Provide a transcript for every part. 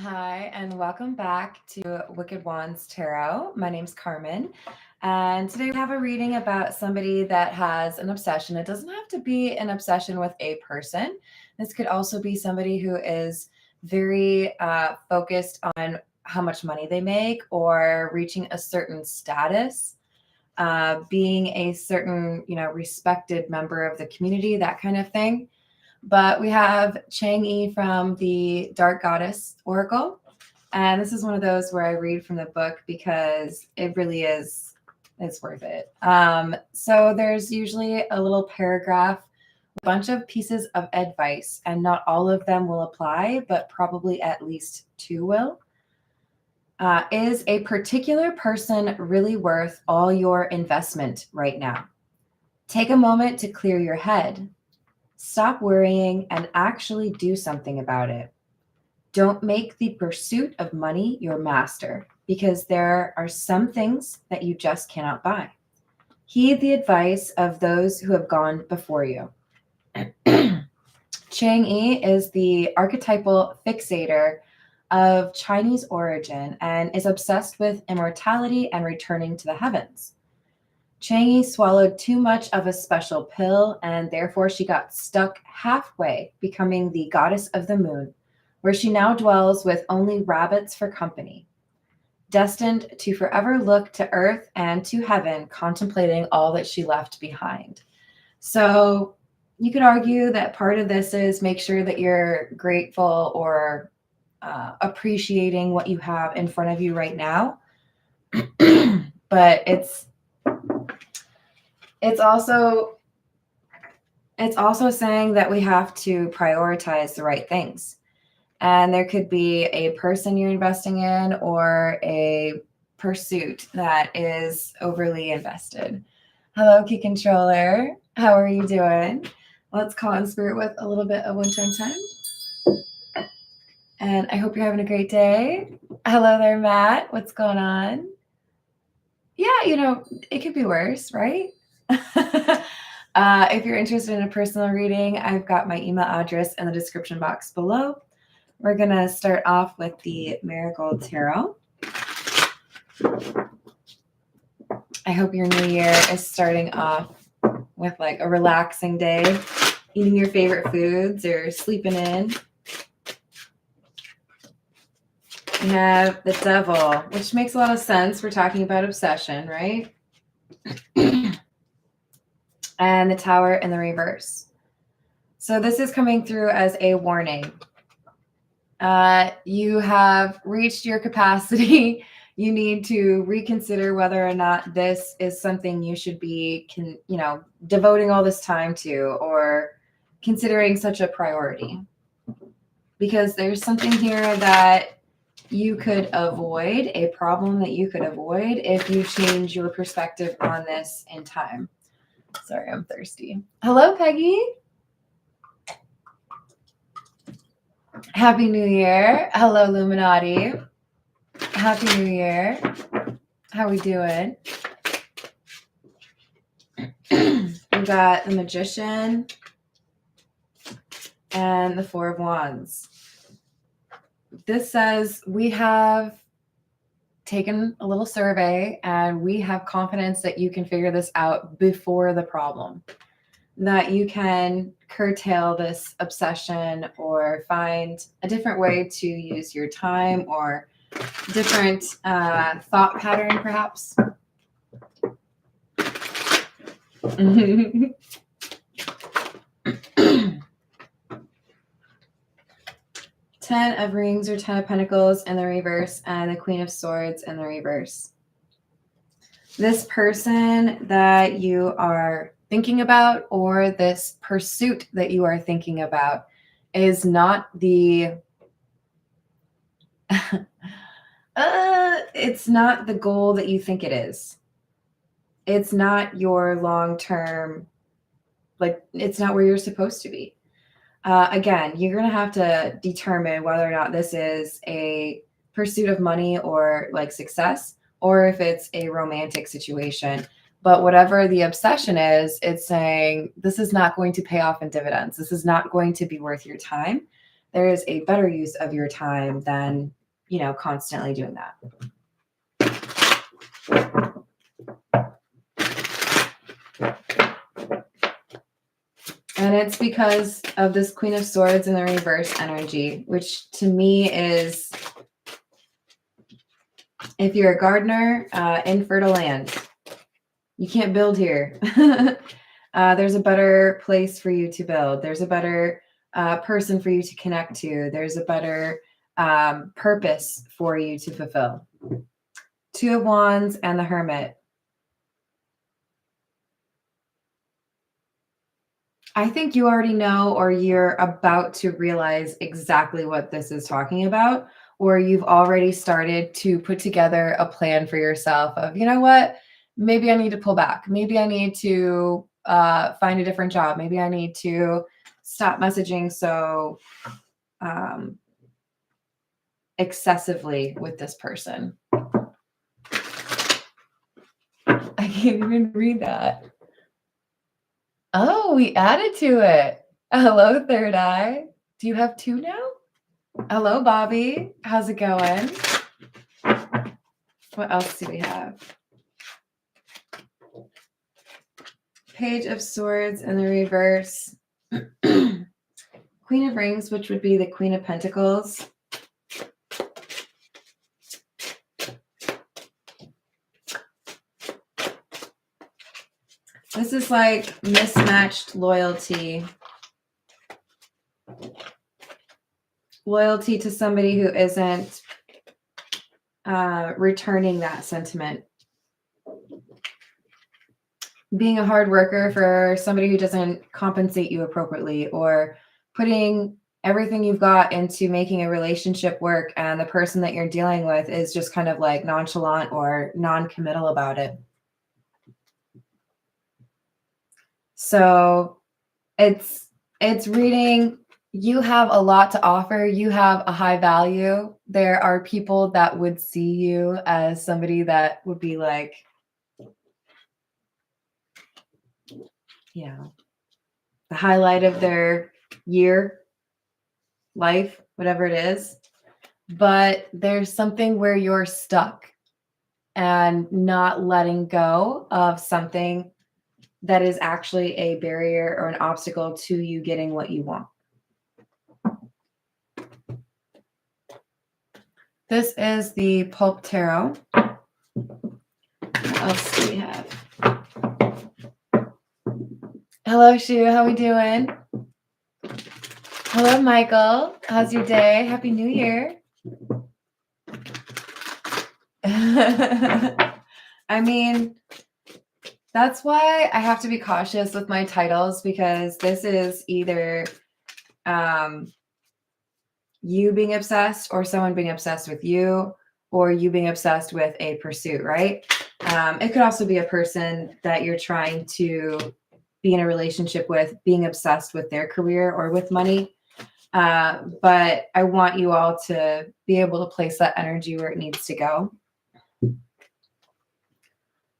Hi, and welcome back to Wicked Wands Tarot. My name's Carmen, and today we have a reading about somebody that has an obsession. It doesn't have to be an obsession with a person. This could also be somebody who is very focused on how much money they make or reaching a certain status, being a certain, respected member of the community, that kind of thing. But we have Chang'e from the Dark Goddess Oracle. And this is one of those where I read from the book because it really is, it's worth it. So there's usually a little paragraph, a bunch of pieces of advice, and not all of them will apply, but probably at least two will. Is a particular person really worth all your investment right now? Take a moment to clear your head. Stop worrying and actually do something about it. Don't make the pursuit of money your master, because there are some things that you just cannot buy. Heed the advice of those who have gone before you. Chang'e is the archetypal fixator of Chinese origin and is obsessed with immortality and returning to the heavens. Chang'e swallowed too much of a special pill, and therefore she got stuck halfway, becoming the goddess of the moon, where she now dwells with only rabbits for company, destined to forever look to earth and to heaven, contemplating all that she left behind. So you could argue that part of this is make sure that you're grateful or appreciating what you have in front of you right now. But it's also saying that we have to prioritize the right things. And there could be a person you're investing in or a pursuit that is overly invested. Hello, Key Controller. How are you doing? Let's call in spirit with a little bit of one time. And I hope you're having a great day. Hello there, Matt. What's going on? Yeah, it could be worse, right? If you're interested in a personal reading, I've got my email address in the description box below. We're going to start off with the Marigold Tarot. I hope your new year is starting off with like a relaxing day, eating your favorite foods or sleeping in. We have the Devil, which makes a lot of sense. We're talking about obsession, right? And the Tower in the reverse. So this is coming through as a warning. You have reached your capacity. You need to reconsider whether or not this is something you should be, devoting all this time to or considering such a priority. Because there's something here that you could avoid, a problem that you could avoid if you change your perspective on this in time. Sorry, I'm thirsty. Hello, Peggy. Happy New Year. Hello, Illuminati. Happy New Year. How we doing? We got the Magician and the Four of Wands. This says we have taken a little survey and we have confidence that you can figure this out before the problem, that you can curtail this obsession or find a different way to use your time or different thought pattern, perhaps. 10 of Rings or 10 of Pentacles in the reverse and the Queen of Swords in the reverse. This person that you are thinking about or this pursuit that you are thinking about is not the it's not the goal that you think it is. It's not your long-term, it's not where you're supposed to be. Again, you're going to have to determine whether or not this is a pursuit of money or success, or if it's a romantic situation. But whatever the obsession is, it's saying this is not going to pay off in dividends. This is not going to be worth your time. There is a better use of your time than constantly doing that. And it's because of this Queen of Swords in the reverse energy, which to me is, if you're a gardener, infertile land. You can't build here. There's a better place for you to build. There's a better person for you to connect to. There's a better purpose for you to fulfill. Two of Wands and the Hermit. I think you already know, or you're about to realize exactly what this is talking about, or you've already started to put together a plan for yourself of, you know what, maybe I need to pull back. Maybe I need to find a different job. Maybe I need to stop messaging so excessively with this person. I can't even read that. Oh, we added to it. Hello, Third Eye. Do you have two now? Hello, Bobby. How's it going? What else do we have? Page of Swords in the reverse. Queen of Rings, which would be the Queen of Pentacles. This is like mismatched loyalty. Loyalty to somebody who isn't returning that sentiment. Being a hard worker for somebody who doesn't compensate you appropriately, or putting everything you've got into making a relationship work, and the person that you're dealing with is just kind of like nonchalant or non-committal about it. So it's reading, you have a lot to offer. You have a high value. There are people that would see you as somebody that would be like, the highlight of their year, life, whatever it is. But there's something where you're stuck and not letting go of something that is actually a barrier or an obstacle to you getting what you want. This is the Pulp Tarot. What else do we have? Hello, Shu. How we doing? Hello, Michael. How's your day? Happy New Year. I mean, that's why I have to be cautious with my titles, because this is either you being obsessed, or someone being obsessed with you, or you being obsessed with a pursuit, right? It could also be a person that you're trying to be in a relationship with, being obsessed with their career or with money. But I want you all to be able to place that energy where it needs to go.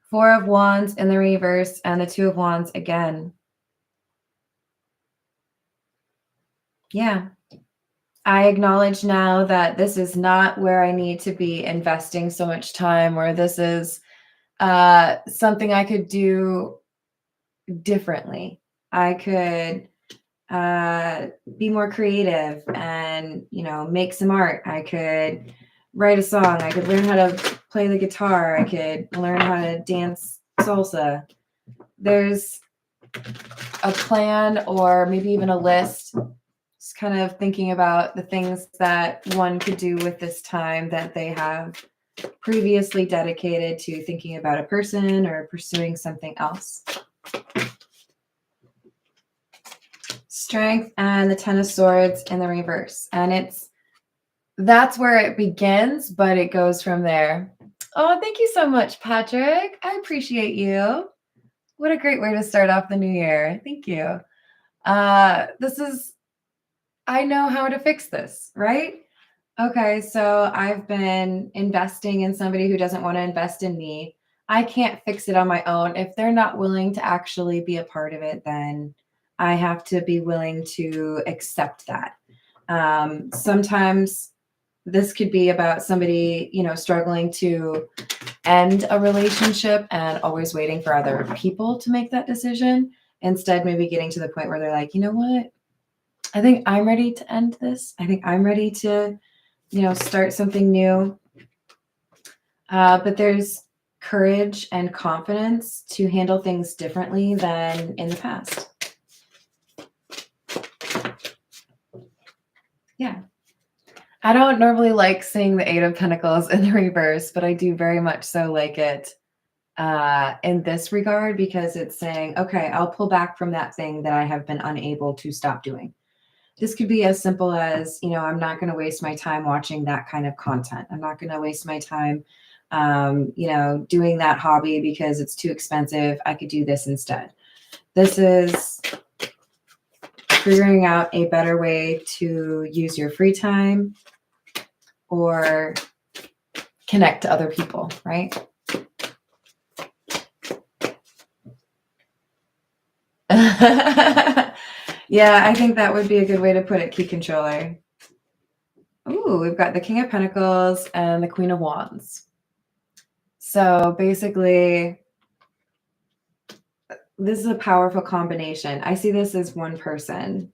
Four of Wands in the reverse and the Two of Wands again. Yeah. I acknowledge now that this is not where I need to be investing so much time, or this is something I could do differently. I could be more creative and, make some art. I could write a song. I could learn how to play the guitar. I could learn how to dance salsa. There's a plan, or maybe even a list, just kind of thinking about the things that one could do with this time that they have previously dedicated to thinking about a person or pursuing something else. Strength and the Ten of Swords in the reverse. And that's where it begins, but it goes from there. Oh, thank you so much, Patrick. I appreciate you. What a great way to start off the new year. Thank you. I know how to fix this, right? Okay, so I've been investing in somebody who doesn't want to invest in me. I can't fix it on my own. If they're not willing to actually be a part of it, then I have to be willing to accept that. Sometimes This could be about somebody, struggling to end a relationship and always waiting for other people to make that decision. Instead, maybe getting to the point where they're like, you know what? I think I'm ready to end this. I think I'm ready to, start something new. But there's courage and confidence to handle things differently than in the past. Yeah. I don't normally like seeing the Eight of Pentacles in the reverse, but I do very much so like it in this regard, because it's saying, okay, I'll pull back from that thing that I have been unable to stop doing. This could be as simple as, I'm not going to waste my time watching that kind of content. I'm not going to waste my time, doing that hobby because it's too expensive. I could do this instead. This is figuring out a better way to use your free time or connect to other people, right? Yeah, I think that would be a good way to put it, Key Controller. Ooh, we've got the King of Pentacles and the Queen of Wands. So basically, this is a powerful combination. I see this as one person.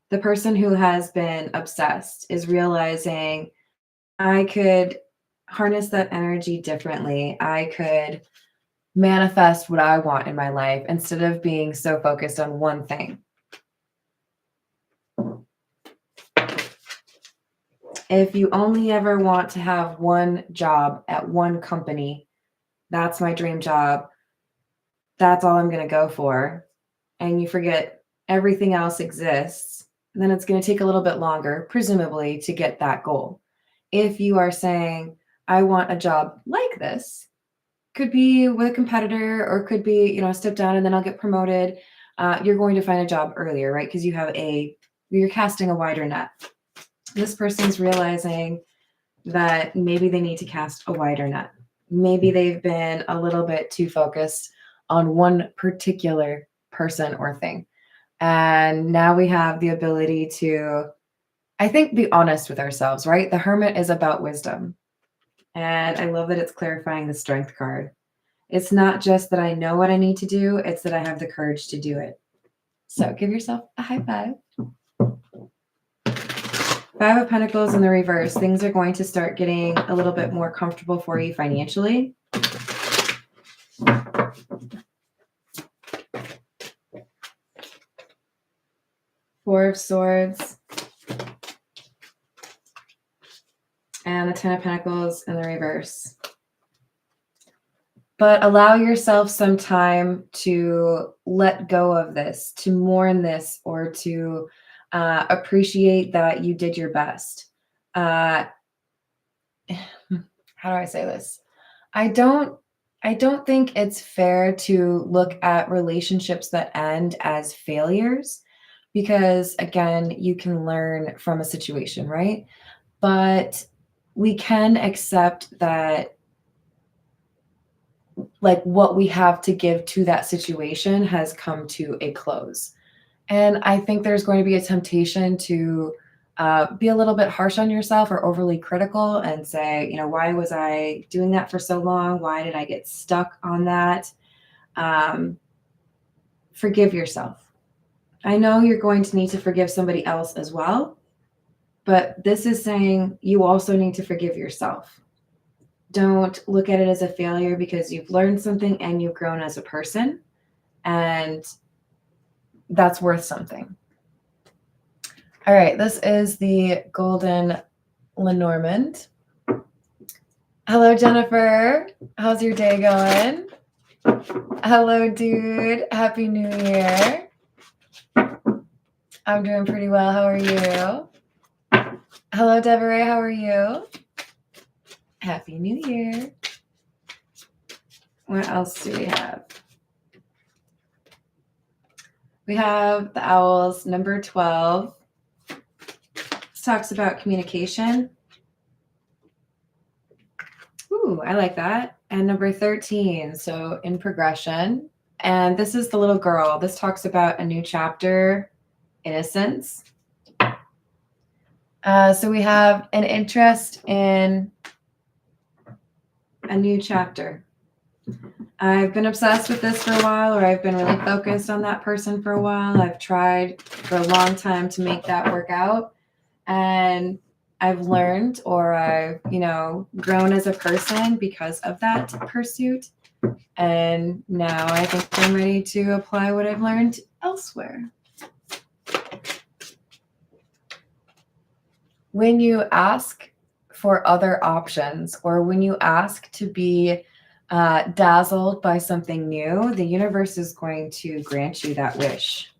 The person who has been obsessed is realizing, I could harness that energy differently. I could manifest what I want in my life instead of being so focused on one thing. If you only ever want to have one job at one company, that's my dream job, that's all I'm going to go for, and you forget everything else exists, then it's going to take a little bit longer, presumably, to get that goal. If you are saying, I want a job like this, could be with a competitor or could be, step down and then I'll get promoted, you're going to find a job earlier, right? Because you're casting a wider net. This person's realizing that maybe they need to cast a wider net. Maybe they've been a little bit too focused on one particular person or thing. And now we have the ability to, I think, be honest with ourselves, right? The Hermit is about wisdom. And I love that it's clarifying the Strength card. It's not just that I know what I need to do, it's that I have the courage to do it. So give yourself a high five. Five of Pentacles in the reverse. Things are going to start getting a little bit more comfortable for you financially. Four of Swords. And the Ten of Pentacles in the reverse. But allow yourself some time to let go of this, to mourn this, or to appreciate that you did your best. How do I say this? I don't think it's fair to look at relationships that end as failures, because again, you can learn from a situation, right? But we can accept that, like, what we have to give to that situation has come to a close. And I think there's going to be a temptation to be a little bit harsh on yourself or overly critical and say, why was I doing that for so long? Why did I get stuck on that? Forgive yourself. I know you're going to need to forgive somebody else as well, but this is saying you also need to forgive yourself. Don't look at it as a failure, because you've learned something and you've grown as a person, and that's worth something. All right, this is the Golden Lenormand. Hello, Jennifer. How's your day going? Hello, dude. Happy New Year. I'm doing pretty well. How are you? Hello, Deborah. How are you? Happy New Year. What else do we have? We have the Owls, number 12. This talks about communication. Ooh, I like that. And number 13, so in progression. And this is the little girl. This talks about a new chapter, innocence. So we have an interest in a new chapter. I've been obsessed with this for a while, or I've been really focused on that person for a while. I've tried for a long time to make that work out. And I've learned, or I've, grown as a person because of that pursuit. And now I think I'm ready to apply what I've learned elsewhere. When you ask for other options, or when you ask to be dazzled by something new, the universe is going to grant you that wish.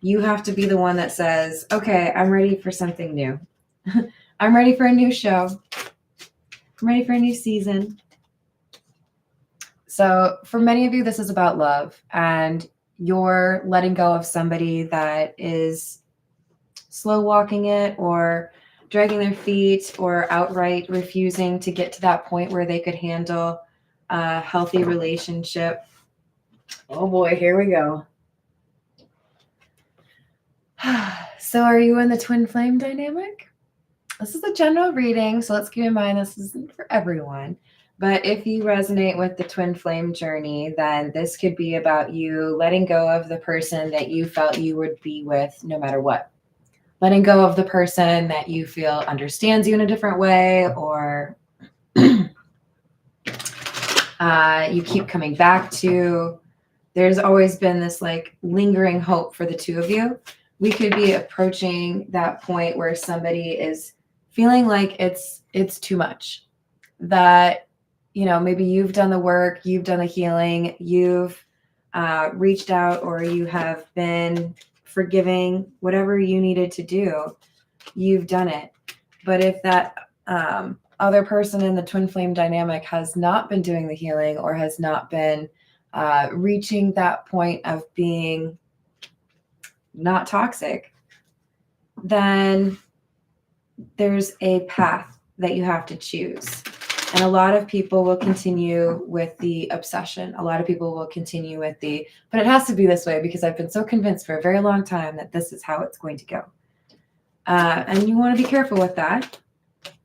You have to be the one that says, okay, I'm ready for something new. I'm ready for a new show. I'm ready for a new season. So for many of you, this is about love, and you're letting go of somebody that is slow walking it, or dragging their feet, or outright refusing to get to that point where they could handle a healthy relationship. Oh boy, here we go. So are you in the twin flame dynamic? This is a general reading, so let's keep in mind this isn't for everyone. But if you resonate with the twin flame journey, then this could be about you letting go of the person that you felt you would be with no matter what. Letting go of the person that you feel understands you in a different way, or you keep coming back to. There's always been this like lingering hope for the two of you. We could be approaching that point where somebody is feeling like it's too much. That, maybe you've done the work, you've done the healing, you've reached out, or you have been forgiving, whatever you needed to do, you've done it. But if that other person in the twin flame dynamic has not been doing the healing, or has not been reaching that point of being not toxic, then there's a path that you have to choose. And a lot of people will continue with the obsession. A lot of people will continue with but it has to be this way, because I've been so convinced for a very long time that this is how it's going to go. And you want to be careful with that.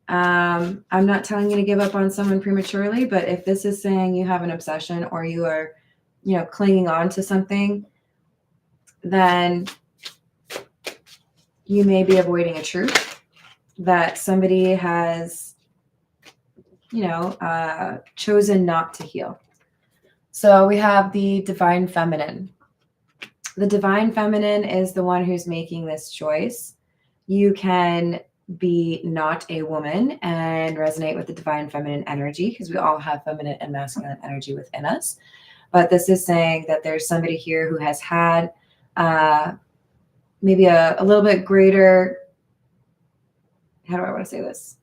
I'm not telling you to give up on someone prematurely, but if this is saying you have an obsession, or you are, clinging on to something, then you may be avoiding a truth that somebody has, chosen not to heal. So we have the divine feminine. The divine feminine is the one who's making this choice. You can be not a woman and resonate with the divine feminine energy, because we all have feminine and masculine energy within us. But this is saying that there's somebody here who has had maybe a little bit greater, how do I want to say this?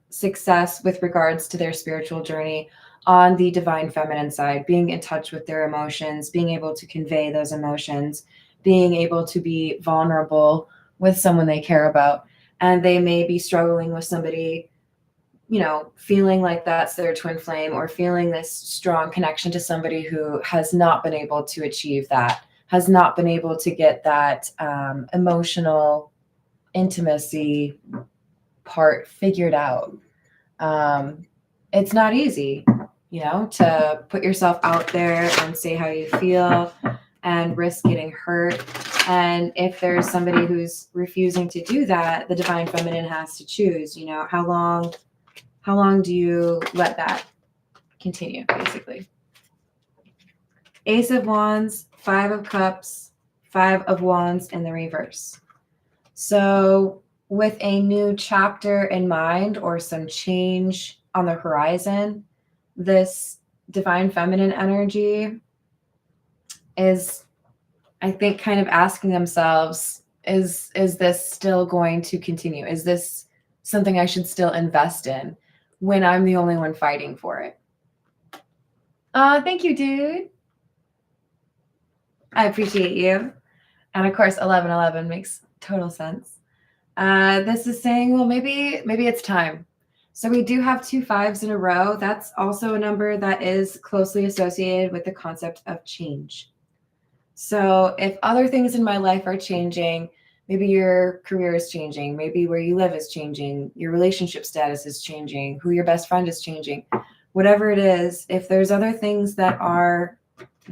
Success with regards to their spiritual journey on the divine feminine side, being in touch with their emotions, being able to convey those emotions, being able to be vulnerable with someone they care about. And they may be struggling with somebody, feeling like that's their twin flame, or feeling this strong connection to somebody who has not been able to achieve that, has not been able to get that emotional intimacy part figured out. It's not easy, to put yourself out there and say how you feel and risk getting hurt. And if there's somebody who's refusing to do that, the divine feminine has to choose, how long do you let that continue, basically. Ace of Wands, 5 of Cups, 5 of Wands in the reverse. So with a new chapter in mind, or some change on the horizon, this divine feminine energy is, I think, kind of asking themselves, is this still going to continue? Is this something I should still invest in when I'm the only one fighting for it? Thank you, dude. I appreciate you. And of course, 1111 makes total sense. This is saying, well, maybe it's time. So we do have 2 5s in a row. That's also a number that is closely associated with the concept of change. So if other things in my life are changing, Maybe your career is changing. Maybe where you live is changing. Your relationship status is changing. Who your best friend is changing. Whatever it is, if there's other things that are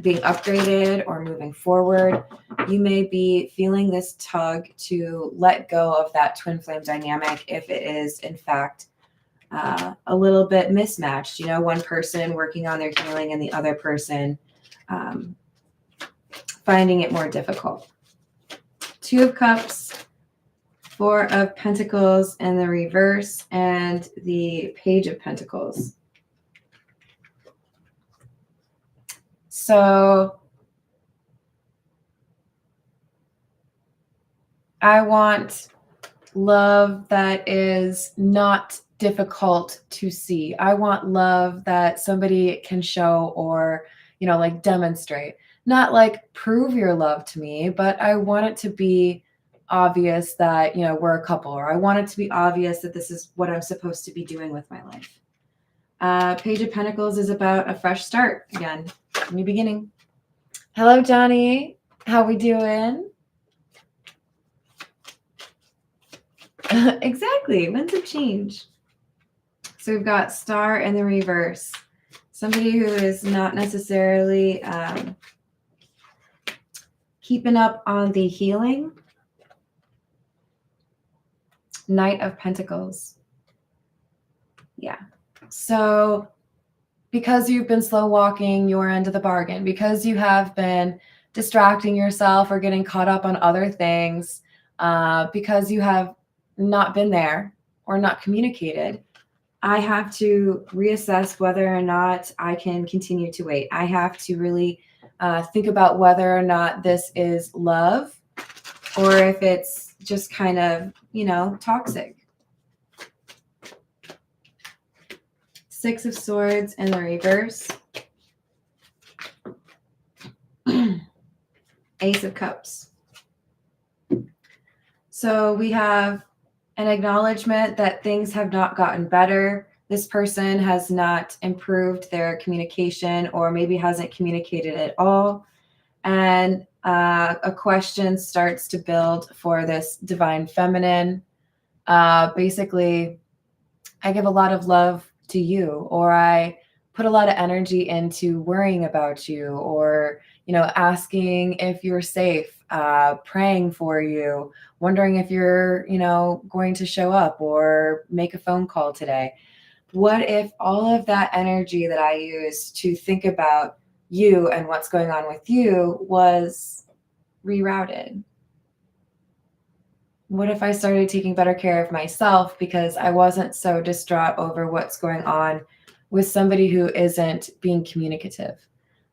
being upgraded or moving forward, you may be feeling this tug to let go of that twin flame dynamic if it is, in fact, a little bit mismatched. You know, one person working on their healing and the other person finding it more difficult. Two of Cups, Four of Pentacles in the reverse, and the Page of Pentacles. So I want love that is not difficult to see. I want love that somebody can show or, you know, like demonstrate. Not like prove your love to me, but I want it to be obvious that, you know, we're a couple, or I want it to be obvious that this is what I'm supposed to be doing with my life. Page of Pentacles is about a fresh start. Again, new beginning. Hello, Johnny. How we doing? Exactly. Winds of change. So we've got Star in the reverse. Somebody who is not necessarily keeping up on the healing. Knight of Pentacles. Yeah. So because you've been slow walking your end of the bargain, because you have been distracting yourself or getting caught up on other things, because you have not been there or not communicated, I have to reassess whether or not I can continue to wait. I have to really think about whether or not this is love or if it's just kind of, you know, toxic. Six of Swords in the reverse. Ace of Cups. So we have an acknowledgement that things have not gotten better. This person has not improved their communication or maybe hasn't communicated at all. And a question starts to build for this divine feminine. Basically, I give a lot of love to you, or I put a lot of energy into worrying about you, or, you know, asking if you're safe, praying for you, wondering if you're, you know, going to show up or make a phone call today. What if all of that energy that I use to think about you and what's going on with you was rerouted? What if I started taking better care of myself because I wasn't so distraught over what's going on with somebody who isn't being communicative?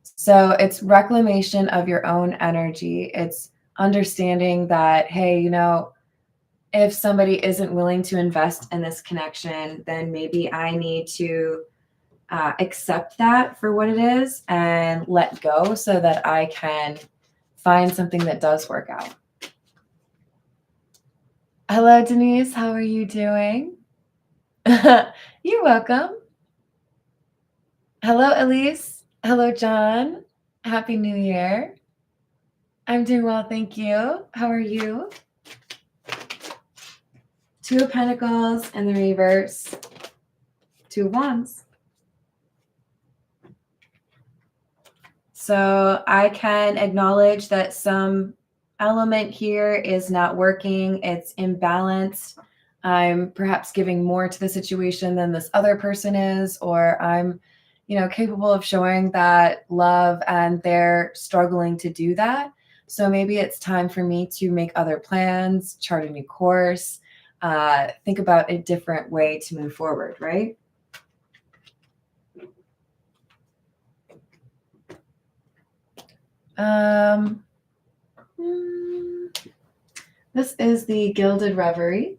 So it's reclamation of your own energy. It's understanding that, hey, you know, if somebody isn't willing to invest in this connection, then maybe I need to accept that for what it is and let go so that I can find something that does work out. Hello, Denise. How are you doing? You're welcome. Hello, Elise. Hello, John. Happy New Year. I'm doing well, thank you. How are you? Two of Pentacles in the reverse. Two of Wands. So I can acknowledge that some element here is not working. It's imbalanced. I'm perhaps giving more to the situation than this other person is, or I'm, you know, capable of showing that love and they're struggling to do that. So maybe it's time for me to make other plans, chart a new course, think about a different way to move forward, right? This is the Gilded Reverie.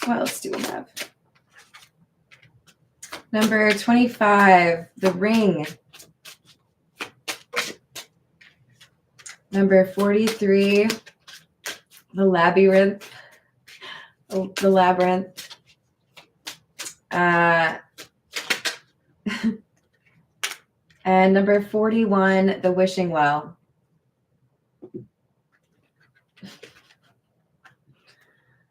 What else do we have? Number 25, the Ring. Number 43, the Labyrinth. The Labyrinth. And number 41, the wishing well.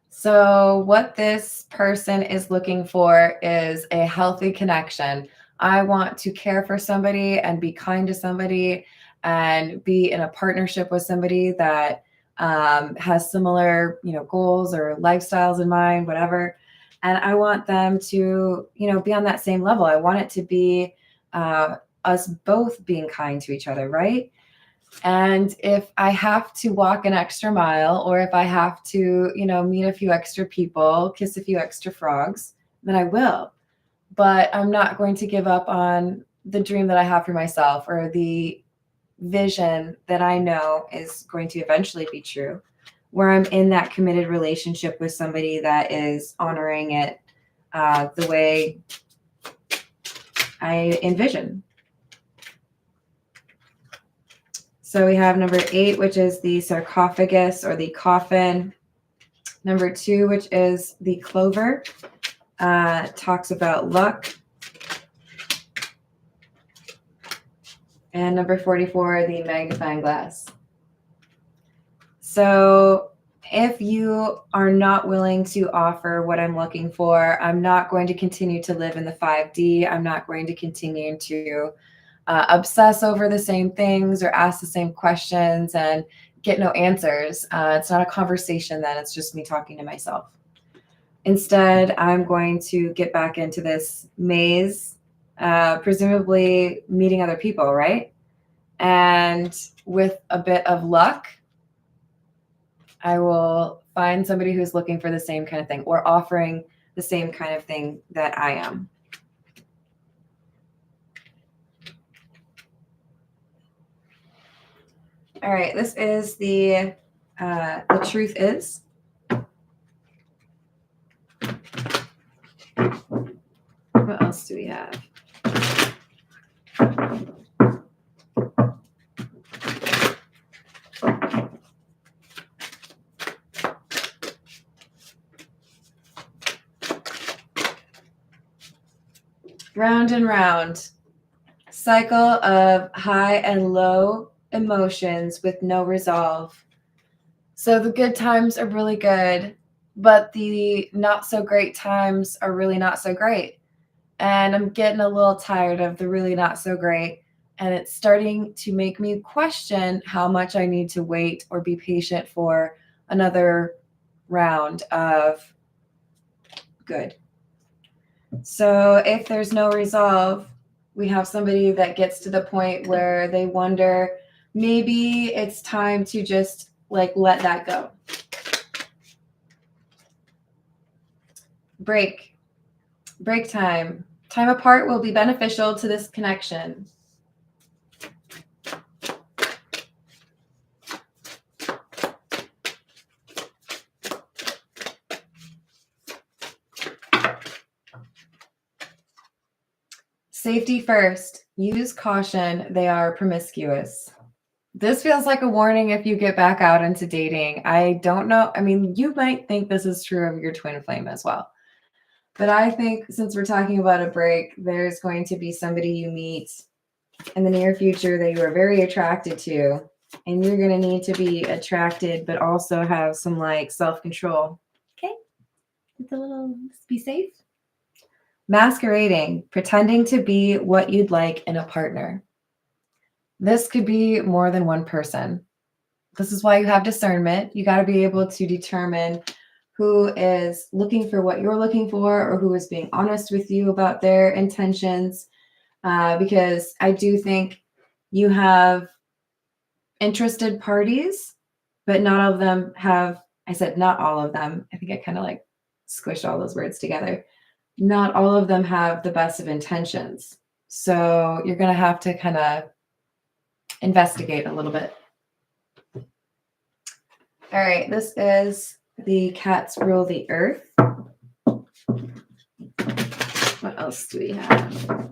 So what this person is looking for is a healthy connection. I want to care for somebody and be kind to somebody and be in a partnership with somebody that has similar, goals or lifestyles in mind, whatever. And I want them to, be on that same level. I want it to be us both being kind to each other, right? And if I have to walk an extra mile, or if I have to, meet a few extra people, kiss a few extra frogs, then I will. But I'm not going to give up on the dream that I have for myself, or the vision that I know is going to eventually be true, where I'm in that committed relationship with somebody that is honoring it the way I envision. So we have number 8, which is the sarcophagus or the coffin. Number 2, which is the clover, talks about luck. And number 44, the magnifying glass. So if you are not willing to offer what I'm looking for, I'm not going to continue to live in the 5D. I'm not going to continue to obsess over the same things or ask the same questions and get no answers. It's not a conversation then, it's just me talking to myself. Instead, I'm going to get back into this maze, presumably meeting other people, right? And with a bit of luck, I will find somebody who's looking for the same kind of thing or offering the same kind of thing that I am. All right, this is the truth is. What else do we have? Round and round. Cycle of high and low emotions with no resolve. So the good times are really good, but the not so great times are really not so great. And I'm getting a little tired of the really not so great. And it's starting to make me question how much I need to wait or be patient for another round of good. So if there's no resolve, we have somebody that gets to the point where they wonder, maybe it's time to just let that go. Break time. Time apart will be beneficial to this connection. Safety first. Use caution. They are promiscuous. This feels like a warning if you get back out into dating. I don't know. I mean, you might think this is true of your twin flame as well. But I think since we're talking about a break, there's going to be somebody you meet in the near future that you are very attracted to. And you're going to need to be attracted, but also have some self-control. Okay? It's a little, be safe. Masquerading, pretending to be what you'd like in a partner. This could be more than one person. This is why you have discernment. You got to be able to determine who is looking for what you're looking for, or who is being honest with you about their intentions. Because I do think you have interested parties, but not all of them have, I said not all of them. I think I kind of squished all those words together. Not all of them have the best of intentions. So you're going to have to kind of investigate a little bit. All right, this is the cats rule the earth. What else do we have?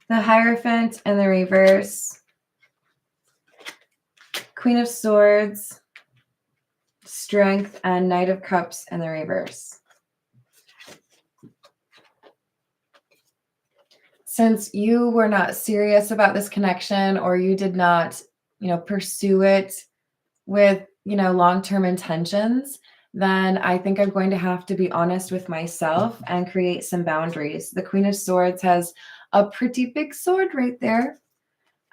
The Hierophant and the reverse. Queen of Swords, Strength, and Knight of Cups in the reverse. Since you were not serious about this connection, or you did not, pursue it with, long-term intentions, then I think I'm going to have to be honest with myself and create some boundaries. The Queen of Swords has a pretty big sword right there.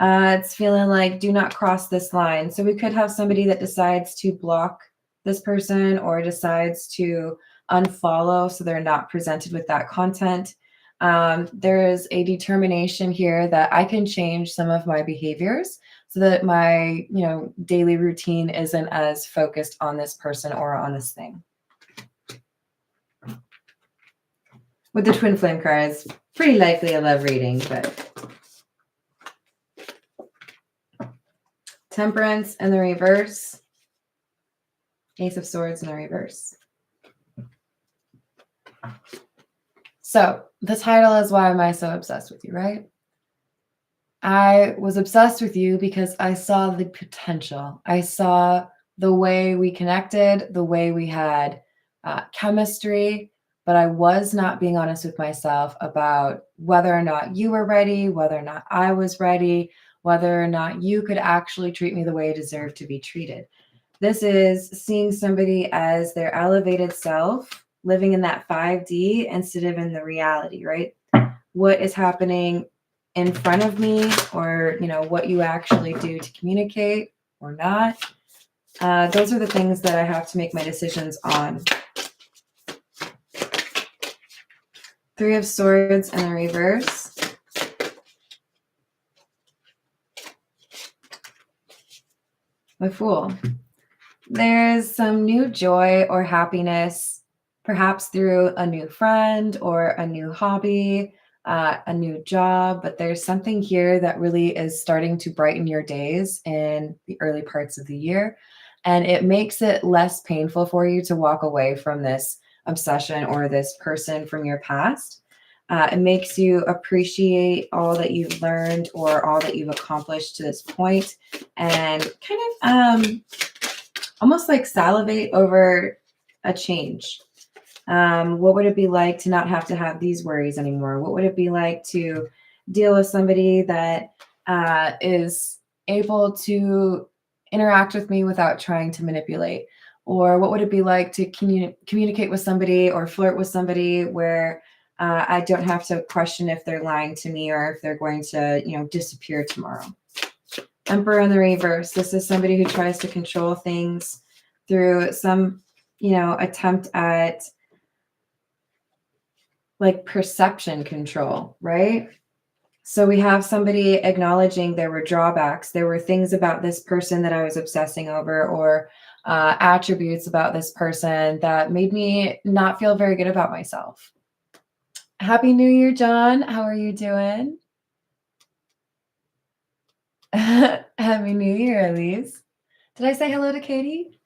It's feeling like do not cross this line. So we could have somebody that decides to block this person or decides to unfollow so they're not presented with that content. There is a determination here that I can change some of my behaviors so that my, daily routine isn't as focused on this person or on this thing. With the twin flame cards, pretty likely a love reading, but Temperance in the reverse. Ace of Swords in the reverse. So the title is Why Am I So Obsessed with You, right? I was obsessed with you because I saw the potential. I saw the way we connected, the way we had chemistry, but I was not being honest with myself about whether or not you were ready, whether or not I was ready, whether or not you could actually treat me the way I deserve to be treated. This is seeing somebody as their elevated self, living in that 5D instead of in the reality, right? What is happening in front of me, or, what you actually do to communicate or not. Those are the things that I have to make my decisions on. Three of Swords in the reverse. The Fool. There's some new joy or happiness, perhaps through a new friend or a new hobby, a new job, but there's something here that really is starting to brighten your days in the early parts of the year. And it makes it less painful for you to walk away from this obsession or this person from your past. It makes you appreciate all that you've learned or all that you've accomplished to this point, and kind of almost like salivate over a change. What would it be like to not have to have these worries anymore? What would it be like to deal with somebody that is able to interact with me without trying to manipulate? Or what would it be like to communicate with somebody or flirt with somebody where I don't have to question if they're lying to me or if they're going to, disappear tomorrow? Emperor in the reverse. This is somebody who tries to control things through some, attempt at like perception control, right? So we have somebody acknowledging there were drawbacks. There were things about this person that I was obsessing over, or attributes about this person that made me not feel very good about myself. Happy New Year, John. How are you doing? Happy New Year, Elise. Did I say hello to Katie?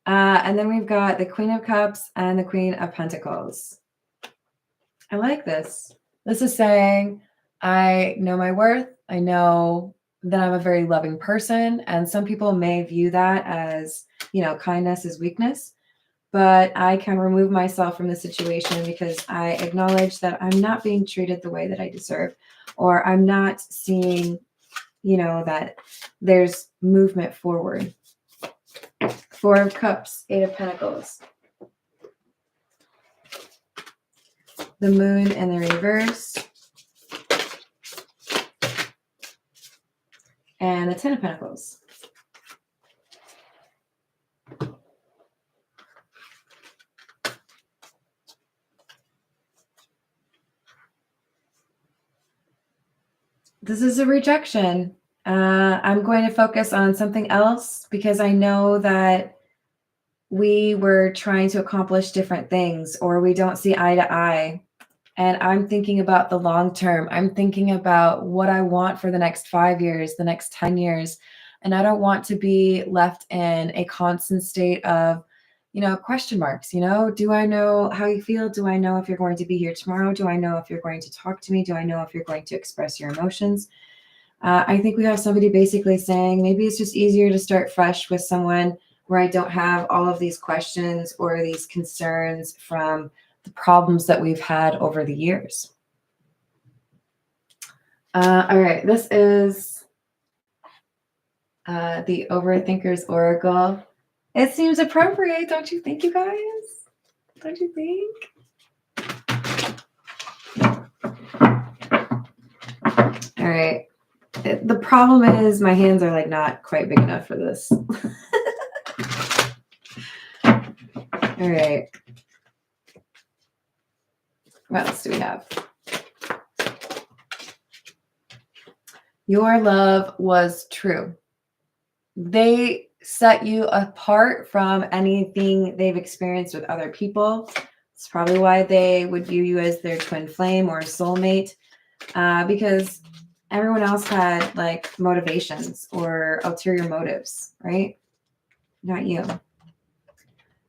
And then we've got the Queen of Cups and the Queen of Pentacles. I like this. This is saying, I know my worth. I know that I'm a very loving person. And some people may view that as, kindness is weakness. But I can remove myself from the situation because I acknowledge that I'm not being treated the way that I deserve, or I'm not seeing, that there's movement forward. Four of Cups, Eight of Pentacles. The Moon in the reverse. And the Ten of Pentacles. This is a rejection. I'm going to focus on something else because I know that we were trying to accomplish different things, or we don't see eye to eye. And I'm thinking about the long term. I'm thinking about what I want for the next 5 years, the next 10 years. And I don't want to be left in a constant state of, question marks. Do I know how you feel? Do I know if you're going to be here tomorrow? Do I know if you're going to talk to me? Do I know if you're going to express your emotions? I think we have somebody basically saying maybe it's just easier to start fresh with someone where I don't have all of these questions or these concerns from the problems that we've had over the years. All right, this is the Overthinker's Oracle. It seems appropriate, don't you think, you guys? Don't you think? All right. The problem is my hands are like not quite big enough for this. All right. What else do we have? Your love was true. They set you apart from anything they've experienced with other people. It's probably why they would view you as their twin flame or soulmate, because everyone else had like motivations or ulterior motives, right? Not you.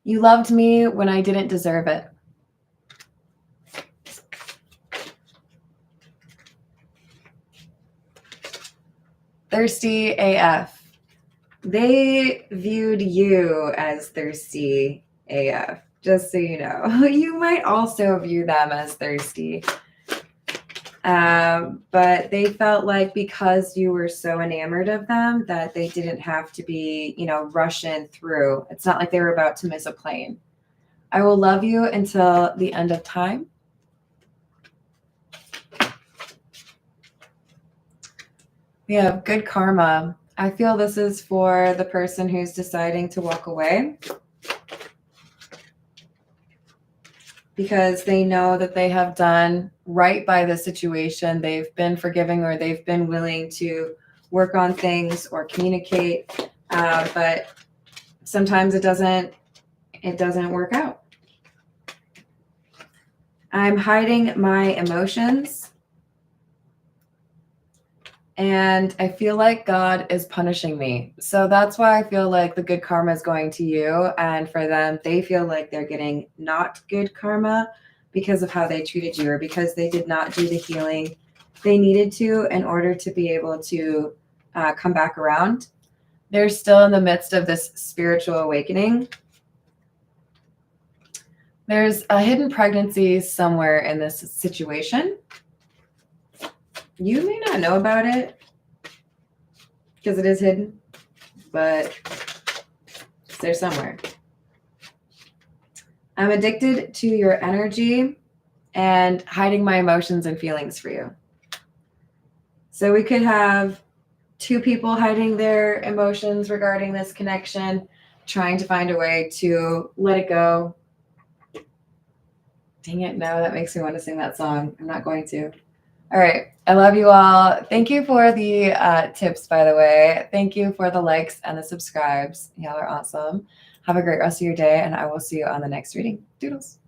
You loved me when I didn't deserve it. Thirsty AF. They viewed you as thirsty AF, just so you know. You might also view them as thirsty. But they felt like because you were so enamored of them that they didn't have to be, rushing through. It's not like they were about to miss a plane. I will love you until the end of time. We have good karma. I feel this is for the person who's deciding to walk away because they know that they have done right by the situation. They've been forgiving or they've been willing to work on things or communicate, but sometimes it doesn't work out. I'm hiding my emotions. And I feel like God is punishing me. So that's why I feel like the good karma is going to you. And for them, they feel like they're getting not good karma because of how they treated you or because they did not do the healing they needed to in order to be able to come back around. They're still in the midst of this spiritual awakening. There's a hidden pregnancy somewhere in this situation. You may not know about it because it is hidden, but it's there somewhere. I'm addicted to your energy and hiding my emotions and feelings for you. So we could have two people hiding their emotions regarding this connection, trying to find a way to let it go. Dang it, no, that makes me want to sing that song. I'm not going to. All right. I love you all. Thank you for the tips, by the way. Thank you for the likes and the subscribes. Y'all are awesome. Have a great rest of your day, and I will see you on the next reading. Doodles.